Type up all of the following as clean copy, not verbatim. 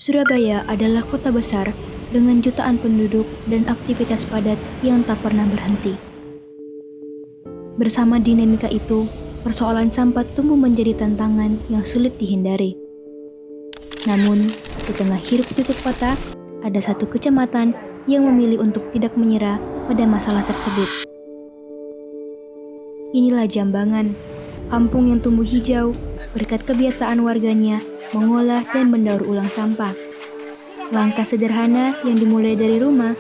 Surabaya adalah kota besar dengan jutaan penduduk dan aktivitas padat yang tak pernah berhenti. Bersama dinamika itu, persoalan sampah tumbuh menjadi tantangan yang sulit dihindari. Namun, di tengah hiruk-pikuk kota, ada satu kecamatan yang memilih untuk tidak menyerah pada masalah tersebut. Inilah Jambangan, kampung yang tumbuh hijau berkat kebiasaan warganya mengolah dan mendaur ulang sampah. Langkah sederhana yang dimulai dari rumah,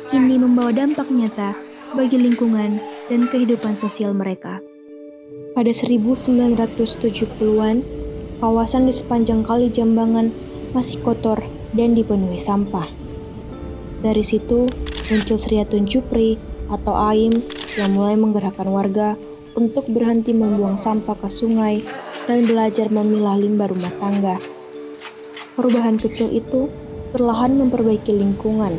kini membawa dampak nyata bagi lingkungan dan kehidupan sosial mereka. Pada 1970-an, kawasan di sepanjang Kali Jambangan masih kotor dan dipenuhi sampah. Dari situ muncul Sriatun Jupri atau AIM yang mulai menggerakkan warga untuk berhenti membuang sampah ke sungai dan belajar memilah limbah rumah tangga. Perubahan kecil itu perlahan memperbaiki lingkungan.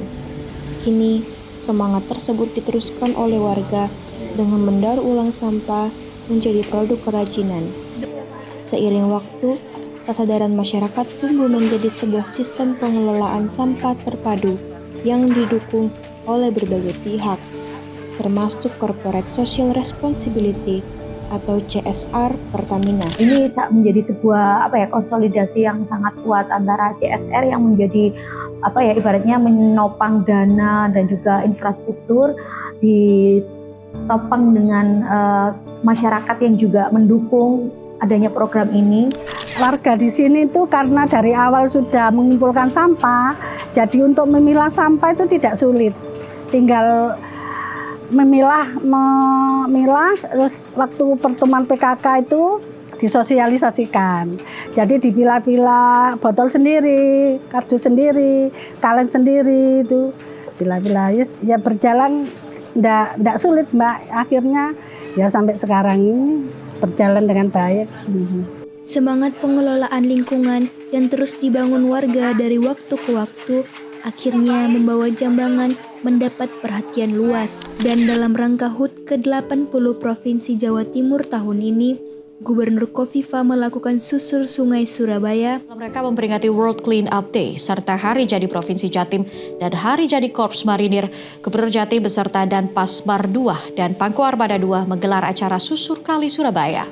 Kini, semangat tersebut diteruskan oleh warga dengan mendaur ulang sampah menjadi produk kerajinan. Seiring waktu, kesadaran masyarakat tumbuh menjadi sebuah sistem pengelolaan sampah terpadu yang didukung oleh berbagai pihak, termasuk Corporate Social Responsibility atau CSR Pertamina. Ini menjadi sebuah konsolidasi yang sangat kuat antara CSR yang menjadi ibaratnya menopang dana dan juga infrastruktur, ditopang dengan masyarakat yang juga mendukung adanya program ini. Warga di sini tuh karena dari awal sudah mengumpulkan sampah, jadi untuk memilah sampah itu tidak sulit. Tinggal memilah, terus waktu pertemuan PKK itu disosialisasikan. Jadi dipilah-pilah botol sendiri, kardus sendiri, kaleng sendiri itu pilah-pilah. Ya berjalan enggak sulit, Mbak. Akhirnya ya sampai sekarang ini berjalan dengan baik. Semangat pengelolaan lingkungan yang terus dibangun warga dari waktu ke waktu akhirnya membawa Jambangan mendapat perhatian luas. Dan dalam rangka HUT ke-80 Provinsi Jawa Timur tahun ini, Gubernur Kofifa melakukan susur sungai Surabaya. Mereka memperingati World Clean Up Day serta Hari Jadi Provinsi Jatim dan Hari Jadi Korps Marinir. Gubernur Jatim beserta Danpasmar 2 dan Pangku Armada 2 menggelar acara susur kali Surabaya.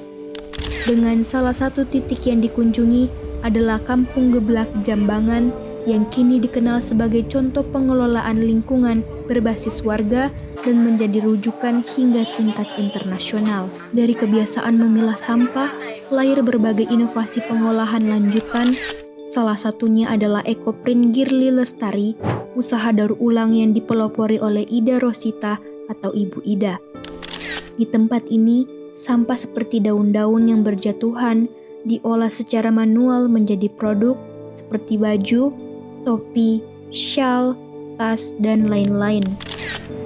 Dengan salah satu titik yang dikunjungi adalah Kampung Geblak Jambangan yang kini dikenal sebagai contoh pengelolaan lingkungan berbasis warga dan menjadi rujukan hingga tingkat internasional. Dari kebiasaan memilah sampah, lahir berbagai inovasi pengolahan lanjutan. Salah satunya adalah Ekoprint Girly Lestari, usaha daur ulang yang dipelopori oleh Ida Rosita atau Ibu Ida. Di tempat ini, sampah seperti daun-daun yang berjatuhan diolah secara manual menjadi produk seperti baju, topi, shawl, tas, dan lain-lain.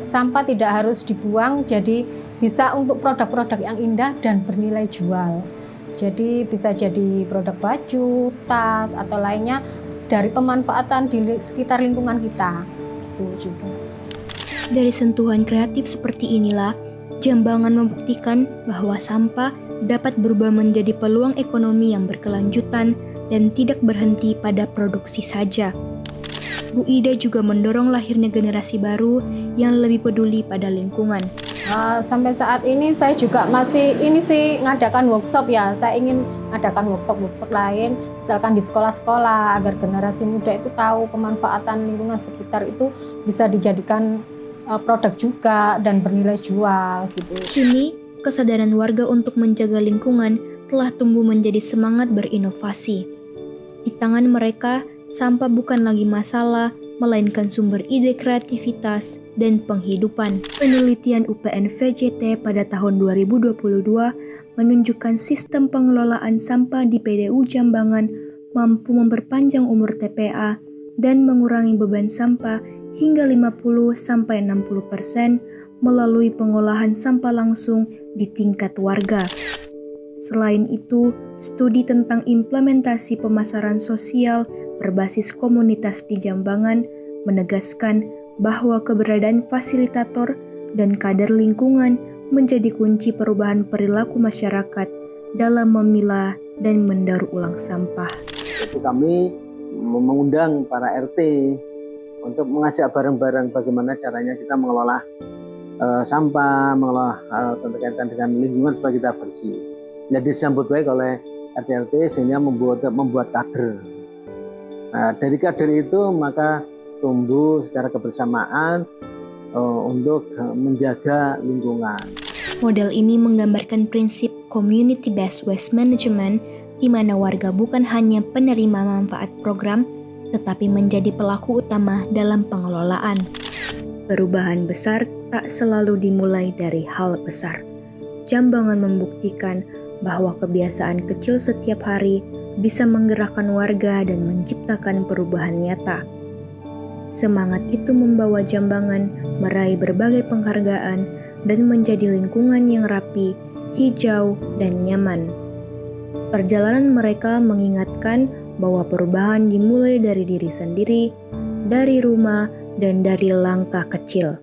Sampah tidak harus dibuang, jadi bisa untuk produk-produk yang indah dan bernilai jual. Jadi bisa jadi produk baju, tas, atau lainnya dari pemanfaatan di sekitar lingkungan kita. Itu juga. Dari sentuhan kreatif seperti inilah, Jambangan membuktikan bahwa sampah dapat berubah menjadi peluang ekonomi yang berkelanjutan dan tidak berhenti pada produksi saja. Bu Ida juga mendorong lahirnya generasi baru yang lebih peduli pada lingkungan. Sampai saat ini saya juga masih ngadakan workshop ya. Saya ingin ngadakan workshop lain, misalkan di sekolah-sekolah agar generasi muda itu tahu pemanfaatan lingkungan sekitar itu bisa dijadikan produk juga dan bernilai jual gitu. Kini, kesadaran warga untuk menjaga lingkungan telah tumbuh menjadi semangat berinovasi. Di tangan mereka, sampah bukan lagi masalah, melainkan sumber ide kreativitas dan penghidupan. Penelitian UPN VJT pada tahun 2022 menunjukkan sistem pengelolaan sampah di PDU Jambangan mampu memperpanjang umur TPA dan mengurangi beban sampah hingga 50-60% melalui pengolahan sampah langsung di tingkat warga. Selain itu, studi tentang implementasi pemasaran sosial berbasis komunitas di Jambangan menegaskan bahwa keberadaan fasilitator dan kader lingkungan menjadi kunci perubahan perilaku masyarakat dalam memilah dan mendaur ulang sampah. Jadi kami mengundang para RT untuk mengajak bareng-bareng bagaimana caranya kita mengelola sampah, mengelola hal berkaitan dengan lingkungan supaya kita bersih. Jadi disambut baik oleh RT-RT sehingga membuat kader. Nah, dari kader itu maka tumbuh secara kebersamaan untuk menjaga lingkungan. Model ini menggambarkan prinsip community based waste management di mana warga bukan hanya penerima manfaat program tetapi menjadi pelaku utama dalam pengelolaan. Perubahan besar tak selalu dimulai dari hal besar. Jambangan membuktikan bahwa kebiasaan kecil setiap hari bisa menggerakkan warga dan menciptakan perubahan nyata. Semangat itu membawa Jambangan meraih berbagai penghargaan dan menjadi lingkungan yang rapi, hijau, dan nyaman. Perjalanan mereka mengingatkan bahwa perubahan dimulai dari diri sendiri, dari rumah, dan dari langkah kecil.